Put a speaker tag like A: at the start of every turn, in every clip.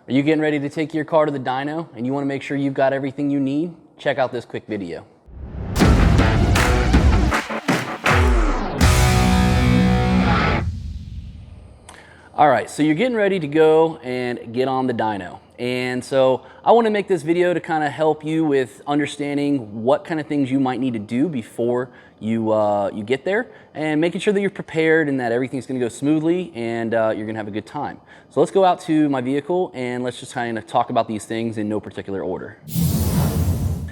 A: Are you getting ready to take your car to the dyno and you want to make sure you've got everything you need? Check out this quick video. All right, so you're getting ready to go and get on the dyno. And so I want to make this video to kind of help you with understanding what kind of things you might need to do before you get there, and making sure that you're prepared and that everything's going to go smoothly and you're going to have a good time. So let's go out to my vehicle and let's just kind of talk about these things in no particular order.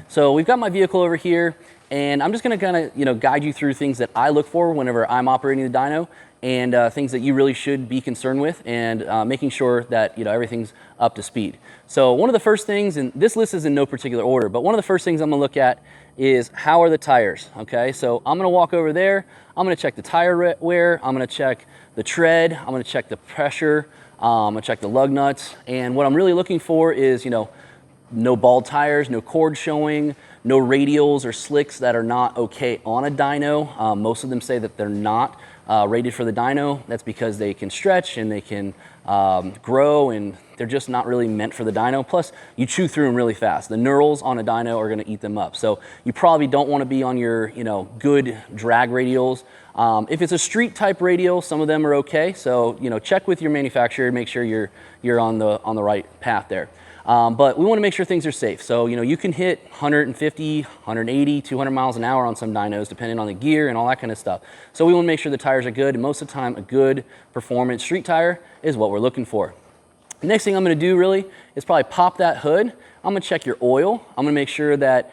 A: So we've got my vehicle over here, and I'm just going to kind of guide you through things that I look for whenever I'm operating the dyno, and things that you really should be concerned with, and making sure that everything's up to speed. So one of the first things, and this list is in no particular order, but one of the first things I'm going to look at is how are the tires. Okay, so I'm going to walk over there, I'm going to check the tire wear, I'm going to check the tread, I'm going to check the pressure, I'm going to check the lug nuts, and what I'm really looking for is no bald tires, no cord showing, no radials or slicks that are not okay on a dyno. Most of them say that they're not rated for the dyno. That's because they can stretch and they can grow, and they're just not really meant for the dyno. Plus, you chew through them really fast. The knurls on a dyno are going to eat them up. So you probably don't want to be on your good drag radials. If it's a street type radial, some of them are okay. So check with your manufacturer, make sure you're on the right path there. But we want to make sure things are safe. So, you can hit 150, 180, 200 miles an hour on some dynos, depending on the gear and all that kind of stuff. So we want to make sure the tires are good, and most of the time, a good performance street tire is what we're looking for. The next thing I'm going to do really is probably pop that hood. I'm going to check your oil. I'm going to make sure that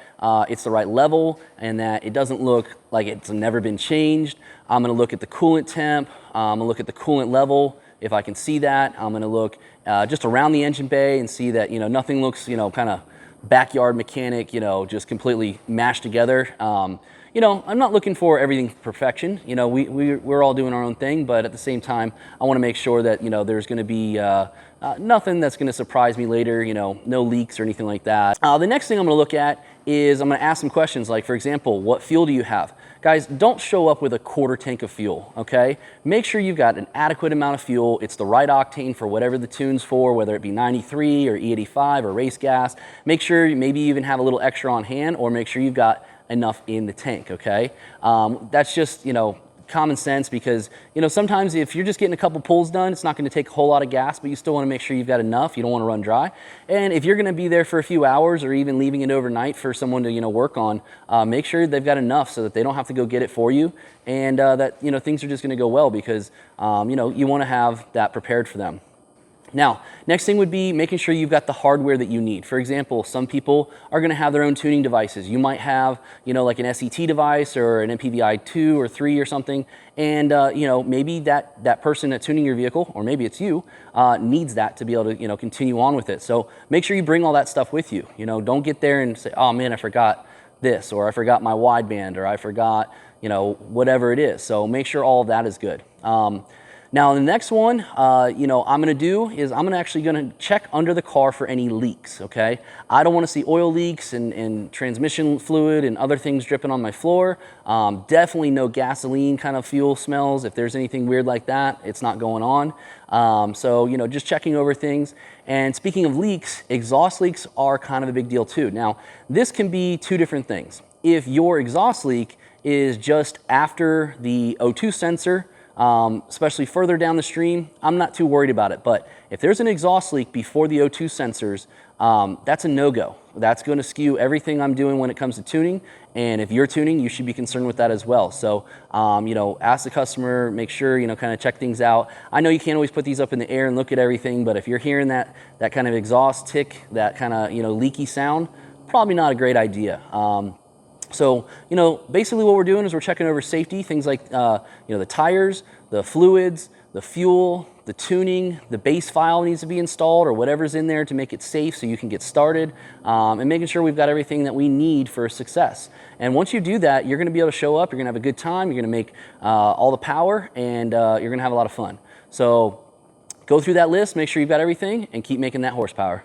A: it's the right level and that it doesn't look like it's never been changed. I'm going to look at the coolant temp. I'm going to look at the coolant level. If I can see that, I'm going to look just around the engine bay and see that nothing looks kind of backyard mechanic, just completely mashed together. I'm not looking for everything perfection. We're all doing our own thing, but at the same time, I want to make sure that there's going to be nothing that's going to surprise me later. No leaks or anything like that. The next thing I'm going to look at is I'm going to ask some questions, like, for example, what fuel do you have? Guys, don't show up with a quarter tank of fuel, okay? Make sure you've got an adequate amount of fuel. It's the right octane for whatever the tune's for, whether it be 93 or E85 or race gas. Make sure you maybe even have a little extra on hand, or make sure you've got enough in the tank, okay? That's just, common sense, because sometimes if you're just getting a couple pulls done, it's not going to take a whole lot of gas, but you still want to make sure you've got enough. You don't want to run dry. And if you're going to be there for a few hours, or even leaving it overnight for someone to work on, make sure they've got enough so that they don't have to go get it for you, and that things are just going to go well, because you want to have that prepared for them. Now, next thing would be making sure you've got the hardware that you need. For example, some people are going to have their own tuning devices. You might have, like an SET device or an MPVI 2 or 3 or something, and maybe that person that's tuning your vehicle, or maybe it's you, needs that to be able to continue on with it. So make sure you bring all that stuff with you. Don't get there and say, oh man, I forgot this, or I forgot my wideband, or I forgot whatever it is. So make sure all of that is good. Now, the next one, I'm going to do is I'm actually going to check under the car for any leaks, okay? I don't want to see oil leaks and transmission fluid and other things dripping on my floor. Definitely no gasoline kind of fuel smells. If there's anything weird like that, it's not going on. So, just checking over things. And speaking of leaks, exhaust leaks are kind of a big deal too. Now, this can be two different things. If your exhaust leak is just after the O2 sensor, especially further down the stream, I'm not too worried about it. But if there's an exhaust leak before the O2 sensors, that's a no-go. That's going to skew everything I'm doing when it comes to tuning. And if you're tuning, you should be concerned with that as well. So, ask the customer, make sure, kind of check things out. I know you can't always put these up in the air and look at everything, but if you're hearing that kind of exhaust tick, that kind of, leaky sound, probably not a great idea. So, basically what we're doing is we're checking over safety, things like, the tires, the fluids, the fuel, the tuning, the base file needs to be installed, or whatever's in there to make it safe so you can get started, and making sure we've got everything that we need for success. And once you do that, you're going to be able to show up, you're going to have a good time, you're going to make all the power, and you're going to have a lot of fun. So go through that list, make sure you've got everything, and keep making that horsepower.